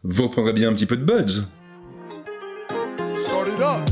Vous reprendrez bien un petit peu de Buds. Start it up.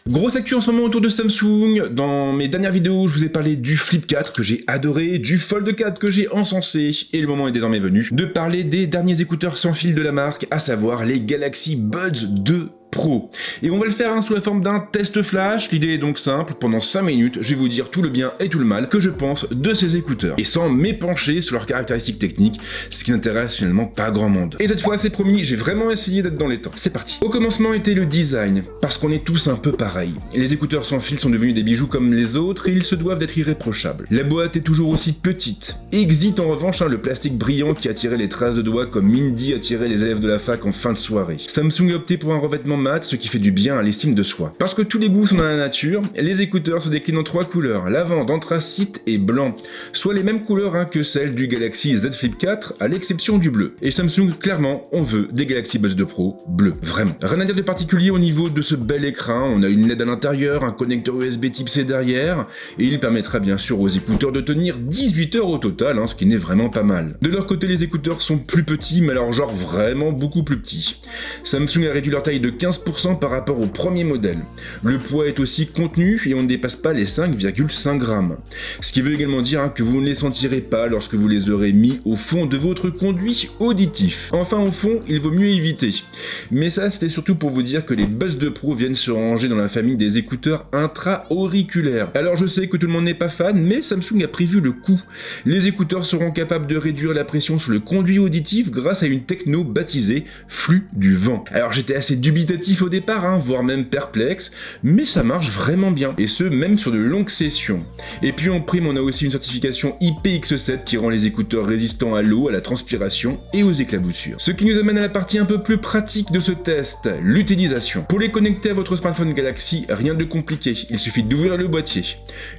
Grosse actu en ce moment autour de Samsung. Dans mes dernières vidéos, je vous ai parlé du Flip 4 que j'ai adoré, du Fold 4 que j'ai encensé, et le moment est désormais venu de parler des derniers écouteurs sans fil de la marque, à savoir les Galaxy Buds 2 Pro. Et on va le faire sous la forme d'un test flash. L'idée est donc simple, pendant 5 minutes, je vais vous dire tout le bien et tout le mal que je pense de ces écouteurs. Et sans m'épancher sur leurs caractéristiques techniques, ce qui n'intéresse finalement pas grand monde. Et cette fois, c'est promis, j'ai vraiment essayé d'être dans les temps. C'est parti. Au commencement était le design, parce qu'on est tous un peu pareils. Les écouteurs sans fil sont devenus des bijoux comme les autres et ils se doivent d'être irréprochables. La boîte est toujours aussi petite. Exit en revanche le plastique brillant qui attirait les traces de doigts comme Mindy attirait les élèves de la fac en fin de soirée. Samsung a opté pour un revêtement mat, ce qui fait du bien à l'estime de soi. Parce que tous les goûts sont dans la nature, les écouteurs se déclinent en 3 couleurs, lavande, anthracite et blanc, soit les mêmes couleurs que celles du Galaxy Z Flip 4, à l'exception du bleu. Et Samsung, clairement, on veut des Galaxy Buds 2 Pro bleu, vraiment. Rien à dire de particulier au niveau de ce bel écran, on a une LED à l'intérieur, un connecteur USB type C derrière, et il permettra bien sûr aux écouteurs de tenir 18 heures au total, ce qui n'est vraiment pas mal. De leur côté, les écouteurs sont plus petits, mais alors genre vraiment beaucoup plus petits. Samsung a réduit leur taille de 15% par rapport au premier modèle. Le poids est aussi contenu et on ne dépasse pas les 5,5 grammes. Ce qui veut également dire que vous ne les sentirez pas lorsque vous les aurez mis au fond de votre conduit auditif. Enfin au fond, il vaut mieux éviter. Mais ça c'était surtout pour vous dire que les Buds 2 Pro viennent se ranger dans la famille des écouteurs intra-auriculaires. Alors je sais que tout le monde n'est pas fan, mais Samsung a prévu le coup. Les écouteurs seront capables de réduire la pression sur le conduit auditif grâce à une techno baptisée flux du vent. Alors j'étais assez dubitatif au départ, voire même perplexe, mais ça marche vraiment bien, et ce même sur de longues sessions. Et puis en prime on a aussi une certification IPX7 qui rend les écouteurs résistants à l'eau, à la transpiration et aux éclaboussures. Ce qui nous amène à la partie un peu plus pratique de ce test, l'utilisation. Pour les connecter à votre smartphone Galaxy, rien de compliqué, il suffit d'ouvrir le boîtier.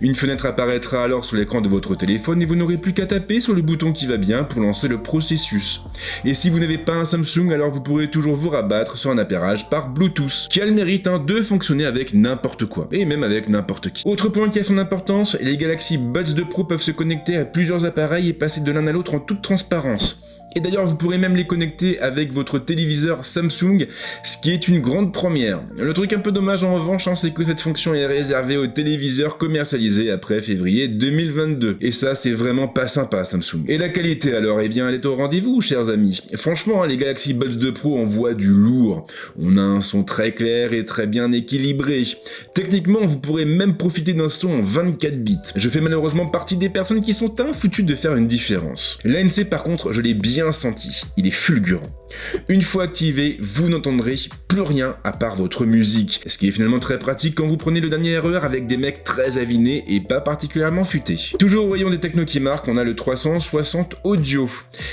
Une fenêtre apparaîtra alors sur l'écran de votre téléphone et vous n'aurez plus qu'à taper sur le bouton qui va bien pour lancer le processus. Et si vous n'avez pas un Samsung, alors vous pourrez toujours vous rabattre sur un appairage par Bluetooth, qui a le mérite de fonctionner avec n'importe quoi, et même avec n'importe qui. Autre point qui a son importance, les Galaxy Buds 2 Pro peuvent se connecter à plusieurs appareils et passer de l'un à l'autre en toute transparence. Et d'ailleurs, vous pourrez même les connecter avec votre téléviseur Samsung, ce qui est une grande première. Le truc un peu dommage en revanche, c'est que cette fonction est réservée aux téléviseurs commercialisés après février 2022. Et ça, c'est vraiment pas sympa, Samsung. Et la qualité alors, eh bien, elle est au rendez-vous, chers amis. Franchement, les Galaxy Buds 2 Pro envoient du lourd. On a un son très clair et très bien équilibré. Techniquement, vous pourrez même profiter d'un son en 24 bits. Je fais malheureusement partie des personnes qui sont infoutues de faire une différence. L'ANC, par contre, je l'ai bien senti, il est fulgurant. Une fois activé, vous n'entendrez plus rien à part votre musique, ce qui est finalement très pratique quand vous prenez le dernier RER avec des mecs très avinés et pas particulièrement futés. Toujours au rayon des technos qui marquent, on a le 360 Audio.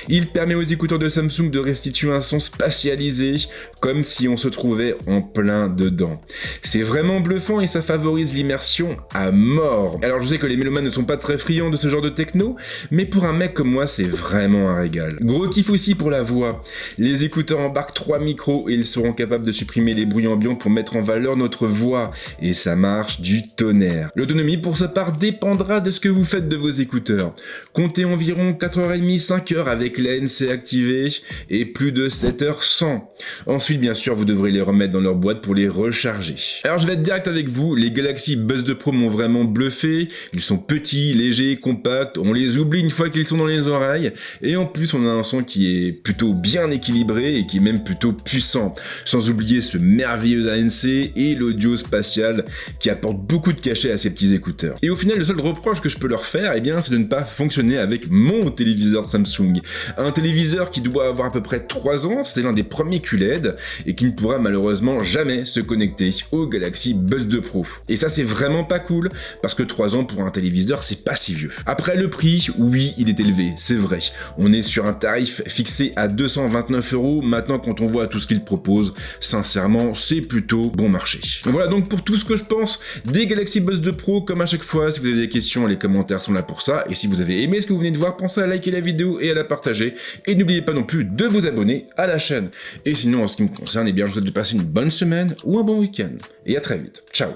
Il permet aux écouteurs de Samsung de restituer un son spatialisé, comme si on se trouvait en plein dedans. C'est vraiment bluffant et ça favorise l'immersion à mort. Alors je sais que les mélomanes ne sont pas très friands de ce genre de techno, mais pour un mec comme moi, c'est vraiment un régal. Gros kiff aussi pour la voix. Les écouteurs embarquent 3 micros et ils seront capables de supprimer les bruits ambiants pour mettre en valeur notre voix. Et ça marche du tonnerre. L'autonomie pour sa part dépendra de ce que vous faites de vos écouteurs. Comptez environ 4h30, 5h avec l'ANC activée et plus de 7h sans. Ensuite, bien sûr, vous devrez les remettre dans leur boîte pour les recharger. Alors je vais être direct avec vous, les Galaxy Buds 2 Pro m'ont vraiment bluffé. Ils sont petits, légers, compacts, on les oublie une fois qu'ils sont dans les oreilles. Et en plus, on a un son qui est plutôt bien équilibré et qui est même plutôt puissant, sans oublier ce merveilleux ANC et l'audio spatial qui apporte beaucoup de cachet à ces petits écouteurs. Et au final, le seul reproche que je peux leur faire, c'est de ne pas fonctionner avec mon téléviseur Samsung. Un téléviseur qui doit avoir à peu près 3 ans, c'est l'un des premiers QLED et qui ne pourra malheureusement jamais se connecter au Galaxy Buds 2 Pro. Et ça, c'est vraiment pas cool, parce que 3 ans pour un téléviseur, c'est pas si vieux. Après, le prix, oui, il est élevé, c'est vrai. On est sur un tarif fixé à 229 €. Maintenant, quand on voit tout ce qu'ils proposent, sincèrement, c'est plutôt bon marché. Voilà donc pour tout ce que je pense des Galaxy Buds 2 Pro. Comme à chaque fois, si vous avez des questions, les commentaires sont là pour ça. Et si vous avez aimé ce que vous venez de voir, pensez à liker la vidéo et à la partager. Et n'oubliez pas non plus de vous abonner à la chaîne. Et sinon, en ce qui me concerne, eh bien, je vous souhaite de passer une bonne semaine ou un bon week-end. Et à très vite. Ciao.